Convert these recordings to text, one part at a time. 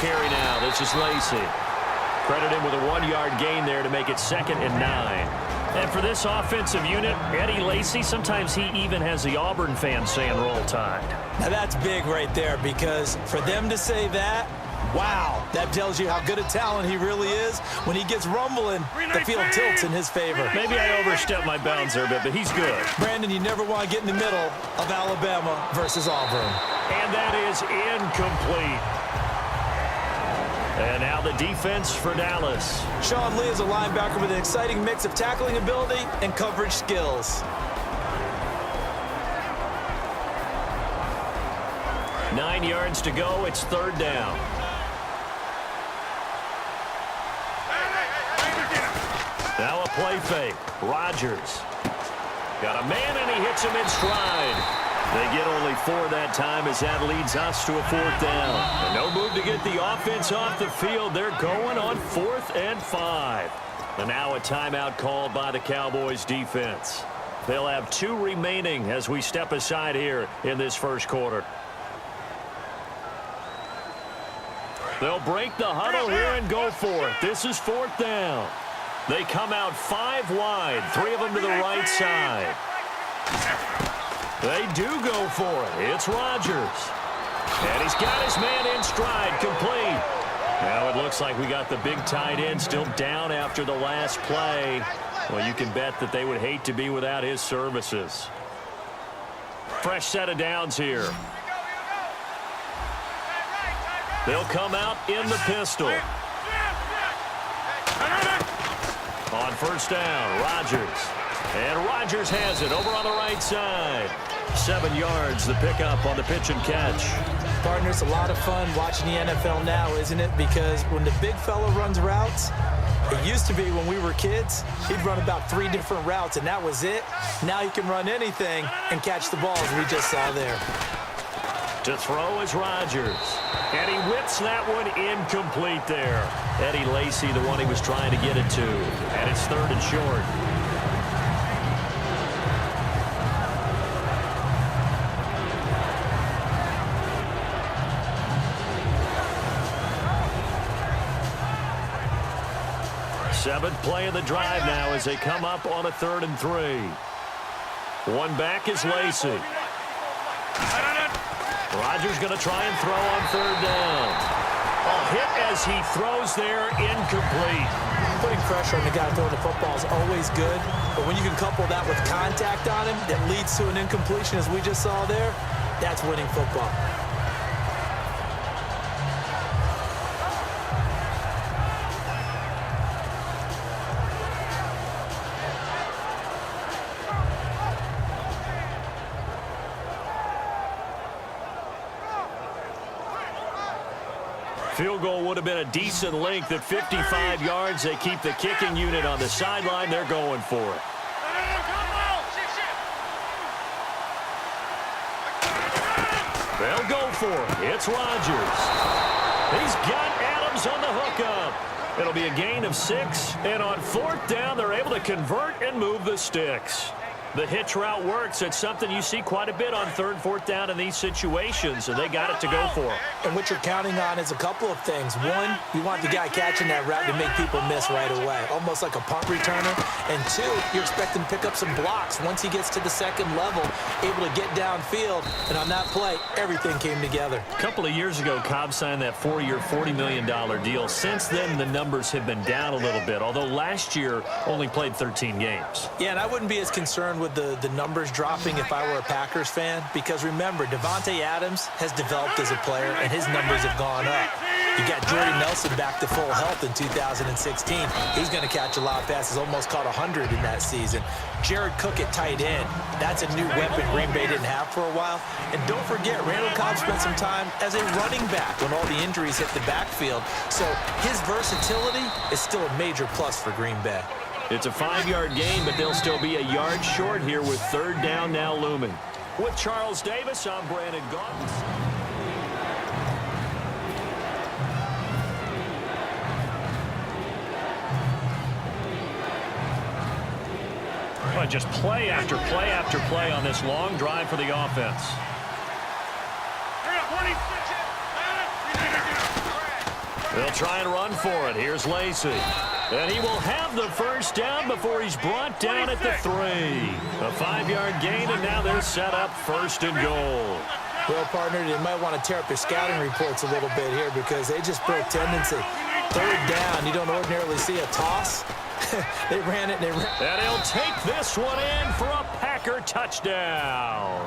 carry now. This is Lacey. Credit him with a 1-yard gain there to make it 2nd and 9. And for this offensive unit, Eddie Lacy, sometimes he even has the Auburn fans saying roll tide. Now that's big right there, because for them to say that, wow, that tells you how good a talent he really is. When he gets rumbling, the field tilts in his favor. Maybe I overstepped my bounds there a bit, but he's good. Brandon, you never want to get in the middle of Alabama versus Auburn. And that is incomplete. And now the defense for Dallas. Sean Lee is a linebacker with an exciting mix of tackling ability and coverage skills. 9 yards to go. It's 3rd down. Now a play fake. Rodgers. Got a man, and he hits him in stride. They get only 4 that time as that leads us to a 4th down. And no move to get the offense off the field. They're going on 4th and 5. And now a timeout called by the Cowboys defense. They'll have 2 remaining as we step aside here in this first quarter. They'll break the huddle here and go for it. This is 4th down. They come out 5 wide, 3 of them to the right side. They do go for it. It's Rodgers. And he's got his man in stride, complete. Now it looks like we got the big tight end still down after the last play. Well, you can bet that they would hate to be without his services. Fresh set of downs here. They'll come out in the pistol. On 1st down, Rodgers. And Rodgers has it over on the right side. 7 yards, the pickup on the pitch and catch. Partner, it's a lot of fun watching the NFL now, isn't it? Because when the big fella runs routes, it used to be when we were kids, he'd run about 3 different routes, and that was it. Now he can run anything and catch the ball, as we just saw there. To throw is Rodgers. And he whips that one incomplete there. Eddie Lacy, the one he was trying to get it to. And it's 3rd and short. Seventh play of the drive now as they come up on a 3rd and 3. One back is Lacy. Rodgers going to try and throw on 3rd down. A hit as he throws there, incomplete. Putting pressure on the guy throwing the football is always good, but when you can couple that with contact on him that leads to an incompletion, as we just saw there, that's winning football. Field goal would have been a decent length at 55 yards. They keep the kicking unit on the sideline. They're going for it. They'll go for it. It's Rodgers. He's got Adams on the hookup. It'll be a gain of 6. And on 4th down, they're able to convert and move the sticks. The hitch route works. It's something you see quite a bit on 3rd, 4th down in these situations, and they got it to go for it. And what you're counting on is a couple of things. One, you want the guy catching that route to make people miss right away, almost like a punt returner. And 2, you're expecting to pick up some blocks once he gets to the 2nd level, able to get downfield. And on that play, everything came together. A couple of years ago, Cobb signed that 4-year, $40 million deal. Since then, the numbers have been down a little bit, although last year only played 13 games. Yeah, and I wouldn't be as concerned with the numbers dropping if I were a Packers fan, because remember, Devontae Adams has developed as a player and his numbers have gone up. You got Jordy Nelson back to full health in 2016. He's going to catch a lot of passes, almost caught 100 in that season. Jared Cook at tight end. That's a new weapon Green Bay didn't have for a while. And don't forget, Randall Cobb spent some time as a running back when all the injuries hit the backfield. So his versatility is still a major plus for Green Bay. It's a 5-yard gain, but they'll still be a yard short here with 3rd down now looming. With Charles Davis, I'm Brandon Gaudens. Just play after play after play on this long drive for the offense. They'll try and run for it. Here's Lacey. And he will have the first down before he's brought down at the 3. A 5-yard gain, and now they're set up 1st and goal. Well, partner, they might want to tear up their scouting reports a little bit here because they just broke tendency. 3rd down, you don't ordinarily see a toss. They ran it, and they ran. And he'll take this one in for a Packer touchdown.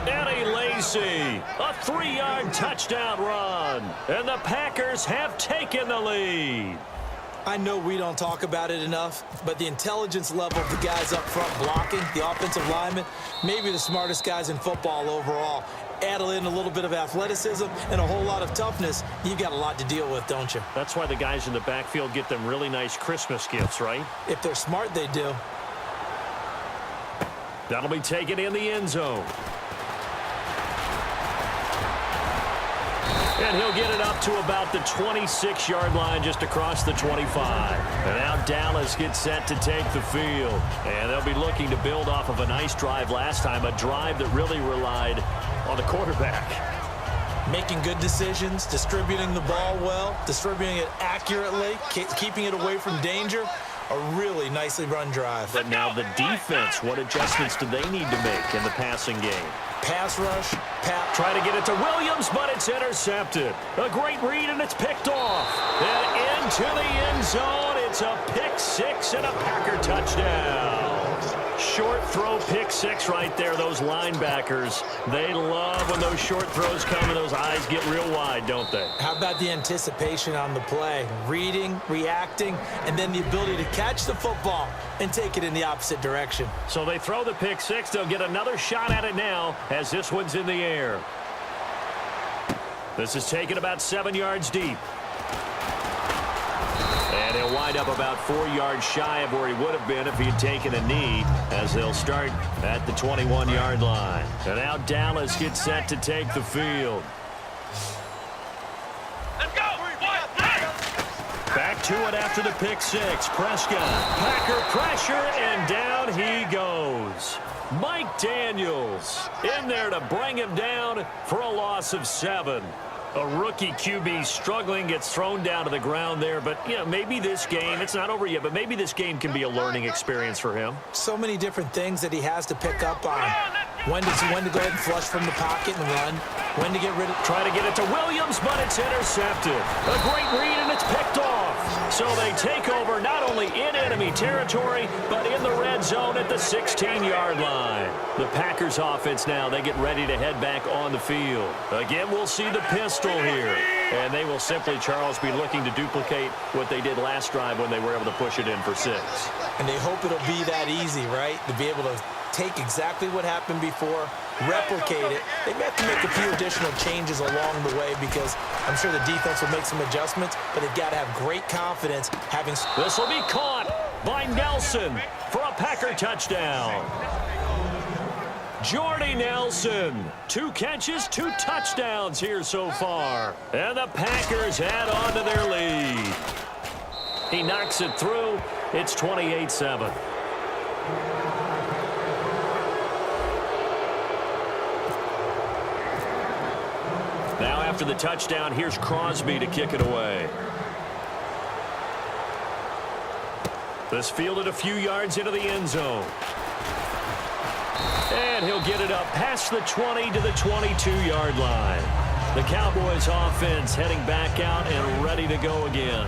Eddie Lacy, a 3-yard touchdown run. And the Packers have taken the lead. I know we don't talk about it enough, but the intelligence level of the guys up front blocking, the offensive linemen, maybe the smartest guys in football overall. Add in a little bit of athleticism and a whole lot of toughness, you got a lot to deal with, don't you? That's why the guys in the backfield get them really nice Christmas gifts, right? If they're smart, they do. That'll be taken in the end zone. And he'll get it up to about the 26-yard line just across the 25. And now Dallas gets set to take the field. And they'll be looking to build off of a nice drive last time, a drive that really relied on the quarterback. Making good decisions, distributing the ball well, distributing it accurately, keeping it away from danger. A really nicely run drive. But now the defense, what adjustments do they need to make in the passing game? Pass rush, try to get it to Williams, but it's intercepted. A great read, and it's picked off. And into the end zone, it's a pick 6 and a Packer touchdown. Short throw pick 6 right there. Those linebackers, they love when those short throws come and those eyes get real wide, don't they? How about the anticipation on the play? Reading, reacting, and then the ability to catch the football and take it in the opposite direction. So they throw the pick 6. They'll get another shot at it now as this one's in the air. This is taken about 7 yards deep. And he'll wind up about 4 yards shy of where he would have been if he had taken a knee, as they'll start at the 21-yard line. And now Dallas gets set to take the field. Let's go! Back to it after the pick 6. Prescott, Packer pressure, and down he goes. Mike Daniels in there to bring him down for a loss of 7. A rookie QB struggling, gets thrown down to the ground there. But, you know, maybe this game, it's not over yet, but maybe this game can be a learning experience for him. So many different things that he has to pick up on. When to go ahead and flush from the pocket and run. When to get rid of. Try to get it to Williams, but it's intercepted. A great read, and it's picked off. So they take over not only in enemy territory, but in the red zone at the 16-yard line. The Packers offense now, they get ready to head back on the field. Again, we'll see the pistol here. And they will simply, Charles, be looking to duplicate what they did last drive when they were able to push it in for 6. And they hope it'll be that easy, right? To be able to take exactly what happened before, replicate it. They may have to make a few additional changes along the way because I'm sure the defense will make some adjustments, but they've got to have great confidence having. This will be caught by Nelson for a Packer touchdown. Jordy Nelson, 2 catches, 2 touchdowns here so far. And the Packers add on to their lead. He knocks it through. It's 28-7. Now after the touchdown, here's Crosby to kick it away. This fielded a few yards into the end zone. And he'll get it up past the 20 to the 22-yard line. The Cowboys offense heading back out and ready to go again.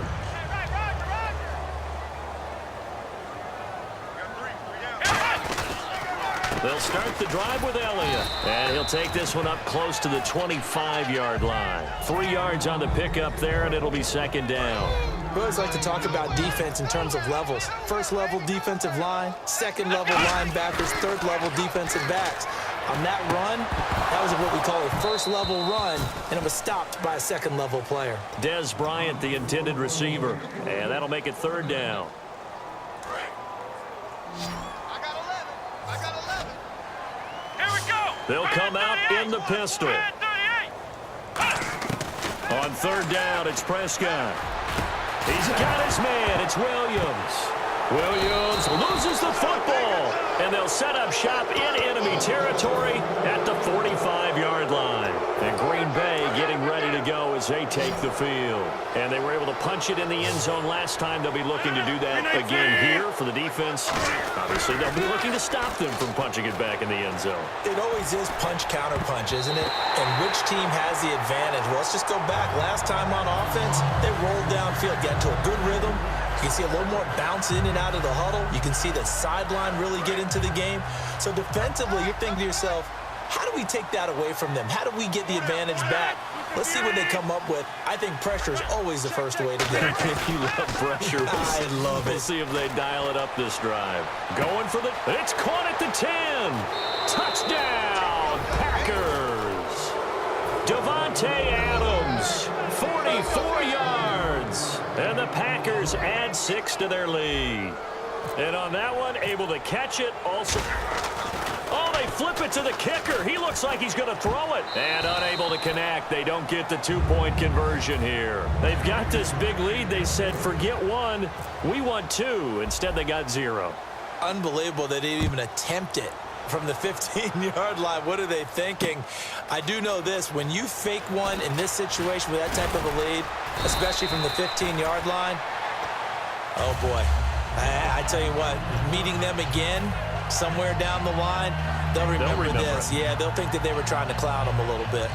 They'll start the drive with Elliott. And he'll take this one up close to the 25-yard line. 3 yards on the pickup there, and it'll be 2nd down. We always like to talk about defense in terms of levels. First level defensive line, second level linebackers, third level defensive backs. On that run, that was what we call a first level run, and it was stopped by a second level player. Des Bryant, the intended receiver. And that'll make it 3rd down. They'll come out in the pistol. On 3rd down, it's Prescott. He's got his man. It's Williams. Williams loses the football. And they'll set up shop in enemy territory at the 45-yard line. And Green Bay getting ready to go as as they take the field. And they were able to punch it in the end zone last time. They'll be looking to do that again here for the defense. Obviously, they'll be looking to stop them from punching it back in the end zone. It always is punch-counter-punch, isn't it? And which team has the advantage? Well, let's just go back. Last time on offense, they rolled downfield, got into a good rhythm. You can see a little more bounce in and out of the huddle. You can see the sideline really get into the game. So defensively, you're thinking to yourself, how do we take that away from them? How do we get the advantage back? Let's see what they come up with. I think pressure is always the first way to go. You love pressure. I love it. We'll see if they dial it up this drive. Going for it's caught at the 10. Touchdown, Packers. Davante Adams, 44 yards. And the Packers add 6 to their lead. And on that one, able to catch it also. Oh, they flip it to the kicker. He looks like he's going to throw it. And unable to connect. They don't get the 2-point conversion here. They've got this big lead. They said, forget 1. We want 2. Instead, they got 0. Unbelievable they didn't even attempt it from the 15-yard line. What are they thinking? I do know this. When you fake one in this situation with that type of a lead, especially from the 15-yard line, oh, boy. I tell you what, meeting them again somewhere down the line, they'll remember this. Yeah, they'll think that they were trying to clown them a little bit.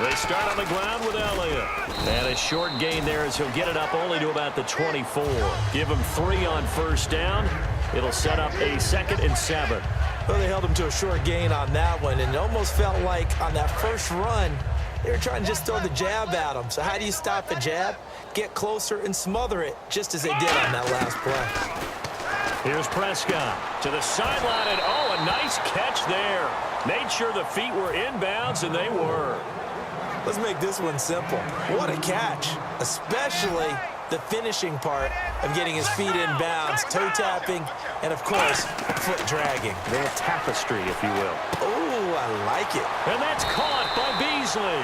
They start on the ground with Elliott. And a short gain there as he'll get it up only to about the 24. Give him 3 on first down. It'll set up a 2nd and 7. Well, they held him to a short gain on that one, and it almost felt like on that first run, they were trying to just throw the jab at him. So how do you stop a jab? Get closer and smother it, just as they did on that last play. Here's Prescott to the sideline, and oh, a nice catch there. Made sure the feet were inbounds, and they were. Let's make this one simple. What a catch, especially the finishing part of getting his feet in bounds, toe tapping, and of course, foot dragging. A little tapestry, if you will. Oh, I like it. And that's caught by Beasley.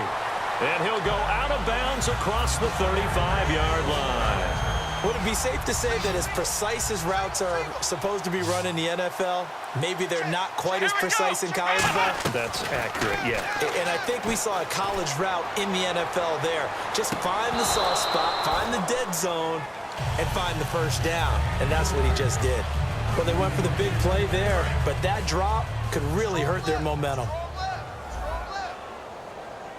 And he'll go out of bounds across the 35-yard line. Would it be safe to say that as precise as routes are supposed to be run in the NFL, maybe they're not quite as precise in college ball? That's accurate, yeah. And I think we saw a college route in the NFL there. Just find the soft spot, find the dead zone, and find the first down. And that's what he just did. Well, they went for the big play there, but that drop could really hurt their momentum.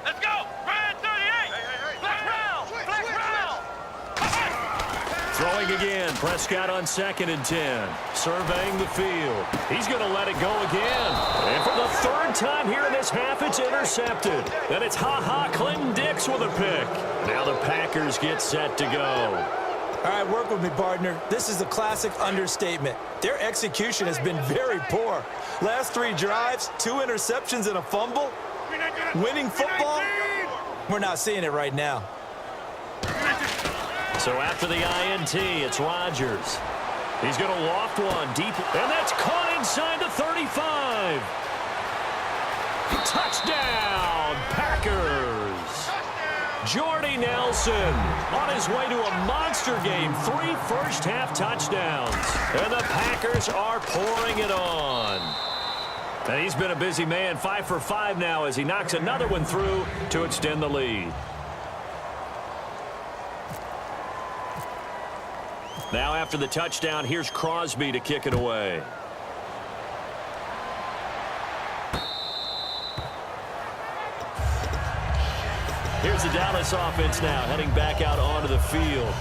Let's go! Ryan 38! Flex round! Flex round! Throwing again. Prescott on 2nd and 10. Surveying the field. He's going to let it go again. And for the 3rd time here in this half, it's intercepted. And it's Clinton Dix with a pick. Now the Packers get set to go. All right, work with me, partner. This is a classic understatement. Their execution has been very poor. Last 3 drives, 2 interceptions and a fumble. Winning football? We're not seeing it right now. So after the INT, it's Rodgers. He's going to loft one deep, and that's caught inside the 35. Touchdown, Packers. Jordy Nelson on his way to a monster game. 3 first-half touchdowns. And the Packers are pouring it on. And he's been a busy man, 5 for 5 now as he knocks another one through to extend the lead. Now after the touchdown, here's Crosby to kick it away. Here's the Dallas offense now heading back out onto the field.